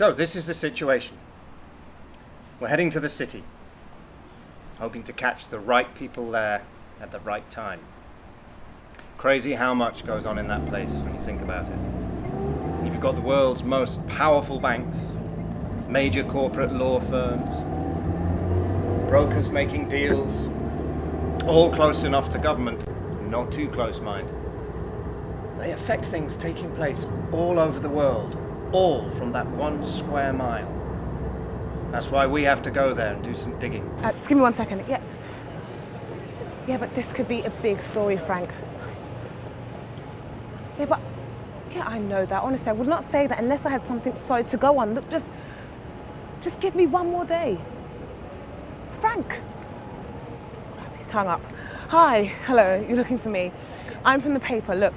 So this is the situation. We're heading to the city, hoping to catch the right people there at the right time. Crazy how much goes on in that place when you think about it. You've got the world's most powerful banks, major corporate law firms, brokers making deals, all close enough to government, not too close, mind. They affect things taking place all over the world, all from that 1 square mile. That's why we have to go there and do some digging. Just give me 1 second. Yeah, but this could be a big story, Frank. Yeah, I know that. Honestly, I would not say that unless I had something solid to go on. Look, just give me 1 more day. Frank! He's hung up. Hi, hello, you're looking for me. I'm from the paper. Look,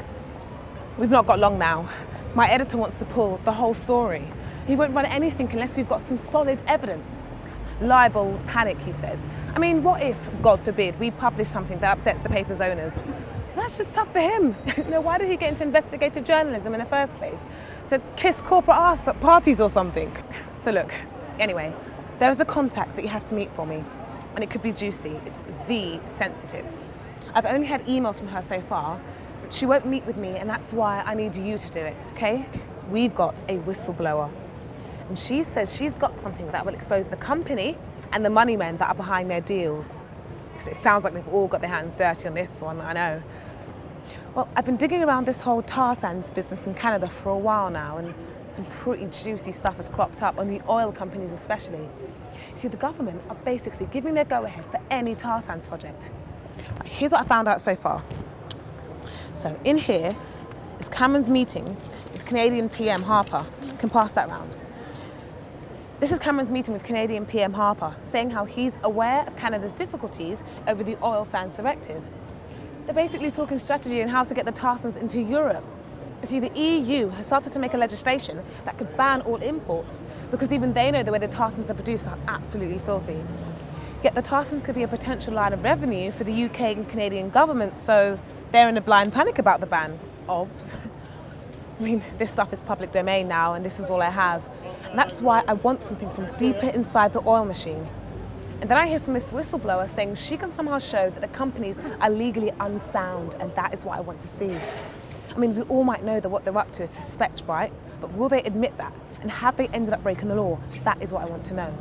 we've not got long now. My editor wants to pull the whole story. He won't run anything unless we've got some solid evidence. Libel, panic, he says. I mean, what if, God forbid, we publish something that upsets the paper's owners? That's just tough for him. Why did he get into investigative journalism in the first place? To kiss corporate arse at parties or something? So look, anyway, there is a contact that you have to meet for me, and it could be juicy. It's the sensitive. I've only had emails from her so far, but she won't meet with me, and that's why I need you to do it, okay? We've got a whistleblower, and she says she's got something that will expose the company and the money men that are behind their deals. Because it sounds like they've all got their hands dirty on this one, I know. Well, I've been digging around this whole tar sands business in Canada for a while now, and some pretty juicy stuff has cropped up on the oil companies especially. You see, the government are basically giving their go-ahead for any tar sands project. Right, here's what I found out so far. So in here is Cameron's meeting with Canadian PM Harper. You can pass that round. This is Cameron's meeting with Canadian PM Harper, saying how he's aware of Canada's difficulties over the oil sands directive. They're basically talking strategy on how to get the tar sands into Europe. You see, the EU has started to make a legislation that could ban all imports because even they know the way the tar sands are produced are absolutely filthy. Yet the tar sands could be a potential line of revenue for the UK and Canadian governments, so they're in a blind panic about the ban. Obvs. I mean, this stuff is public domain now, and this is all I have. And that's why I want something from deeper inside the oil machine. And then I hear from this whistleblower saying she can somehow show that the companies are legally unsound, and that is what I want to see. I mean, we all might know that what they're up to is suspect, right? But will they admit that? And have they ended up breaking the law? That is what I want to know.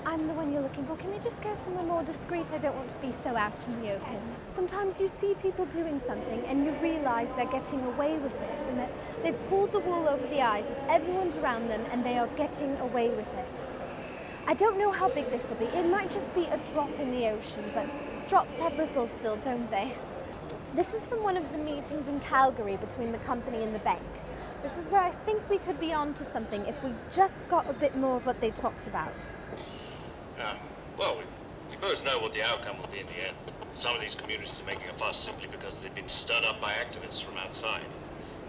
I'm the one you're looking for. Can we just go somewhere more discreet? I don't want to be so out in the open. Sometimes you see people doing something and you realise they're getting away with it, and that they've pulled the wool over the eyes of everyone around them and they are getting away with it. I don't know how big this will be. It might just be a drop in the ocean, but drops have ripples still, don't they? This is from one of the meetings in Calgary between the company and the bank. This is where I think we could be on to something if we just got a bit more of what they talked about. Well, we both know what the outcome will be in the end. Some of these communities are making a fuss simply because they've been stirred up by activists from outside.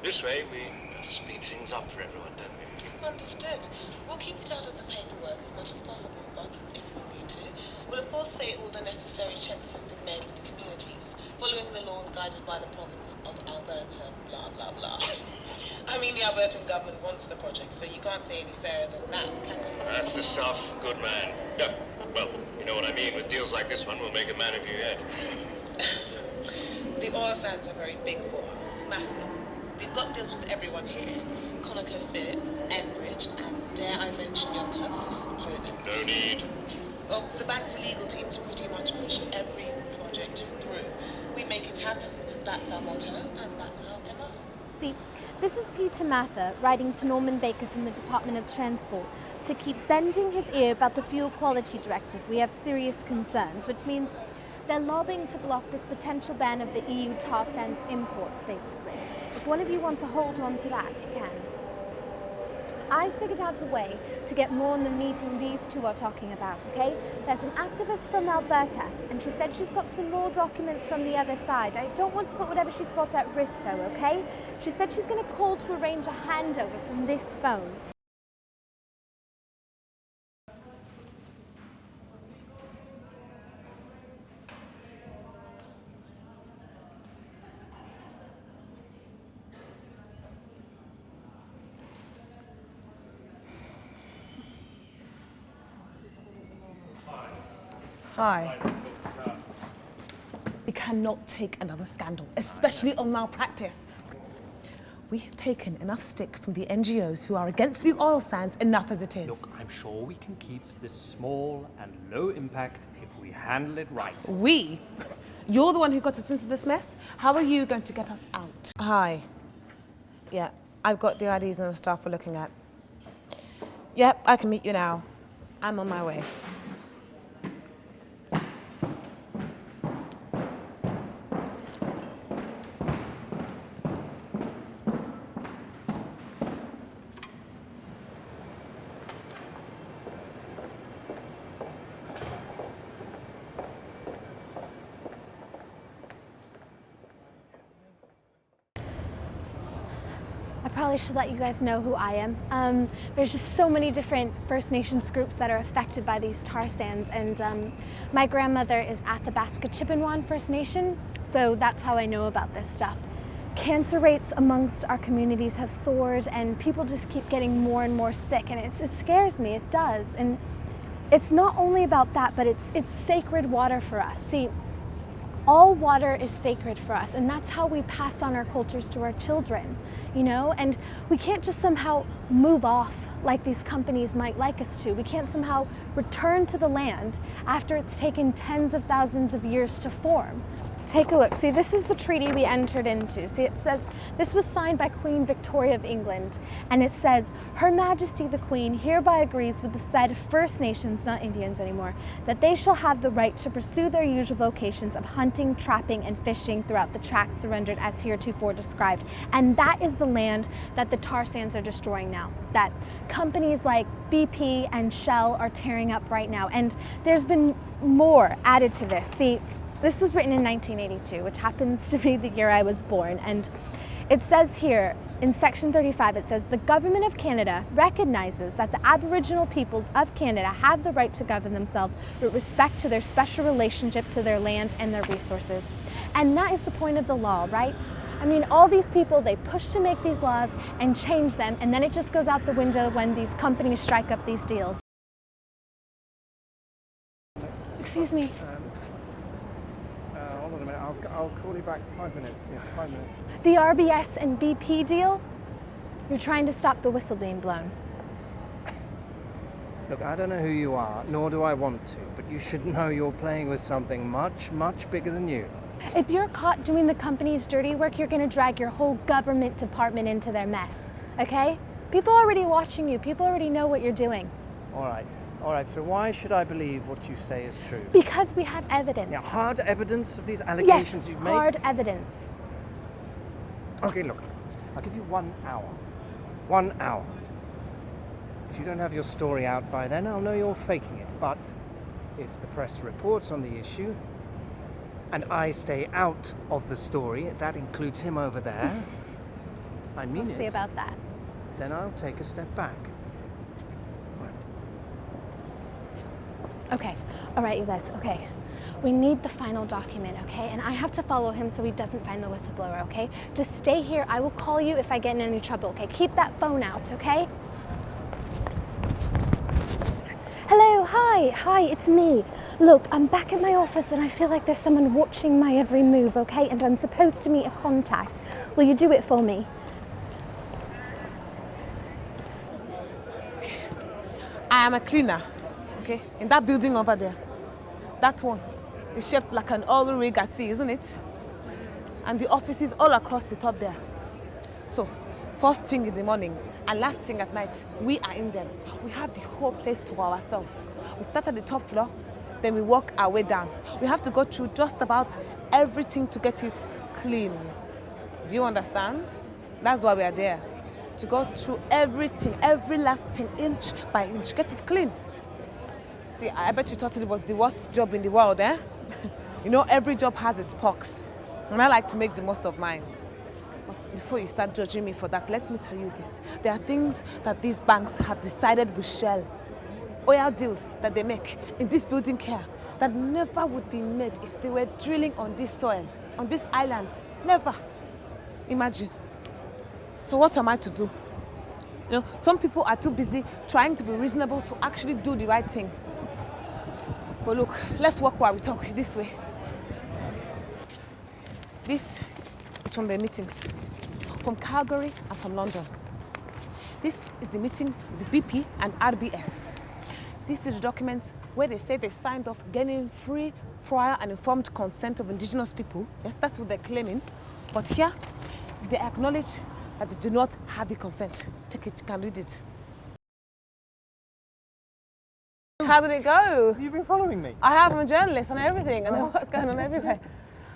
This way, we speed things up for everyone, don't we? Understood. We'll keep it out of the paperwork as much as possible, but if we need to, we'll of course say all the necessary checks have been made with the communities, following the laws guided by the province of Alberta, blah, blah, blah. I mean, the Albertan government wants the project, so you can't say any fairer than that, can you? That's the stuff, good man. Yeah, well, you know what I mean. With deals like this one, we'll make a man of you yet. The oil sands are very big for us, massive. We've got deals with everyone here. ConocoPhillips, Enbridge, and dare I mention your closest opponent? No need. Well, the bank's legal teams pretty much push every project through. We make it happen. That's our motto, and that's our MO. See, this is Peter Mather writing to Norman Baker from the Department of Transport to keep bending his ear about the fuel quality directive. We have serious concerns, which means they're lobbying to block this potential ban of the EU tar sands imports, basically. If one of you want to hold on to that, you can. I figured out a way to get more on the meeting these two are talking about, okay? There's an activist from Alberta, and she said she's got some more documents from the other side. I don't want to put whatever she's got at risk, though, okay? She said she's going to call to arrange a handover from this phone. Hi. We cannot take another scandal, especially on malpractice. We have taken enough stick from the NGOs who are against the oil sands enough as it is. Look, I'm sure we can keep this small and low impact if we handle it right. We? You're the one who got us into this mess? How are you going to get us out? Hi. Yeah, I've got the IDs and the stuff we're looking at. Yep, I can meet you now. I'm on my way. I probably should let you guys know who I am. There's just so many different First Nations groups that are affected by these tar sands, and my grandmother is Athabasca Chippewa First Nation, so that's how I know about this stuff. Cancer rates amongst our communities have soared, and people just keep getting more and more sick, and it scares me, it does. And it's not only about that, but it's sacred water for us. See, all water is sacred for us, and that's how we pass on our cultures to our children, you know? And we can't just somehow move off like these companies might like us to. We can't somehow return to the land after it's taken tens of thousands of years to form. Take a look. See, this is the treaty we entered into. See, it says, this was signed by Queen Victoria of England, and it says, Her Majesty the Queen hereby agrees with the said First Nations, not Indians anymore, that they shall have the right to pursue their usual vocations of hunting, trapping, and fishing throughout the tracts surrendered as heretofore described. And that is the land that the tar sands are destroying now, that companies like BP and Shell are tearing up right now. And there's been more added to this. See, this was written in 1982, which happens to be the year I was born, and it says here in section 35, it says, the government of Canada recognizes that the Aboriginal peoples of Canada have the right to govern themselves with respect to their special relationship to their land and their resources. And that is the point of the law, right? I mean, all these people, they push to make these laws and change them, and then it just goes out the window when these companies strike up these deals. Excuse me. Hold on a minute, I'll call you back 5 minutes. Yeah, 5 minutes. The RBS and BP deal? You're trying to stop the whistle being blown. Look, I don't know who you are, nor do I want to, but you should know you're playing with something much, much bigger than you. If you're caught doing the company's dirty work, you're going to drag your whole government department into their mess, okay? People are already watching you. People already know what you're doing. All right, so why should I believe what you say is true? Because we have evidence. Yeah, hard evidence of these allegations you've made? Yes, hard evidence. Okay, look, I'll give you 1 hour. 1 hour. If you don't have your story out by then, I'll know you're faking it. But if the press reports on the issue, and I stay out of the story, that includes him over there, I mean We'll see about that. Then I'll take a step back. Okay, all right, you guys, okay. We need the final document, okay? And I have to follow him so he doesn't find the whistleblower, okay? Just stay here. I will call you if I get in any trouble, okay? Keep that phone out, okay? Hello, hi, it's me. Look, I'm back at my office and I feel like there's someone watching my every move, okay? And I'm supposed to meet a contact. Will you do it for me? I am a cleaner, okay? In that building over there. That one is shaped like an oil rig at sea, isn't it? And the offices all across the top there. So, first thing in the morning and last thing at night, we are in them. We have the whole place to ourselves. We start at the top floor, then we work our way down. We have to go through just about everything to get it clean. Do you understand? That's why we are there. To go through everything, every last thing, inch by inch, get it clean. See, I bet you thought it was the worst job in the world, eh? You know, every job has its perks, and I like to make the most of mine. But before you start judging me for that, let me tell you this. There are things that these banks have decided with Shell, oil deals that they make in this building here, that never would be made if they were drilling on this soil, on this island. Never. Imagine. So what am I to do? You know, some people are too busy trying to be reasonable to actually do the right thing. But look, let's walk while we talk. This way. This is from the meetings. From Calgary and from London. This is the meeting with the BP and RBS. This is the documents where they say they signed off getting free, prior and informed consent of indigenous people. Yes, that's what they're claiming. But here, they acknowledge that they do not have the consent. Take it, you can read it. How did it go? You've been following me. I have, I'm a journalist, I know everything. I know what's going on everywhere.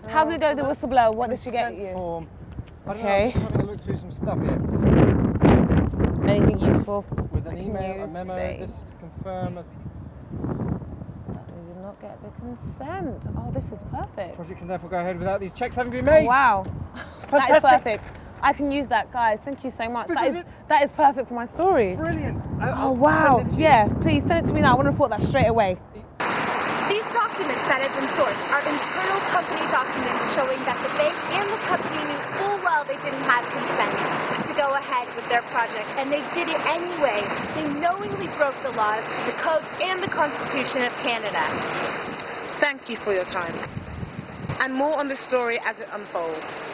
How did it go, the whistleblower? What did she get you? Form. I don't know, Okay. I'm just having a look through some stuff here. Anything useful? With an I can email, a use memo, today? this is to confirm as That they did not get the consent. Oh, this is perfect. project can therefore go ahead without these checks having been made. Oh, wow. That is Fantastic. perfect. I can use that, guys. Thank you so much. This That is is it. that is perfect for my story. Brilliant. Oh, wow. Send it to you. Yeah, please send it to me now. I want to report that straight away. These documents that have been sourced are internal company documents showing that the bank and the company knew full well they didn't have consent to go ahead with their project, and they did it anyway. They knowingly broke the laws, the code, and the Constitution of Canada. Thank you for your time. And more on the story as it unfolds.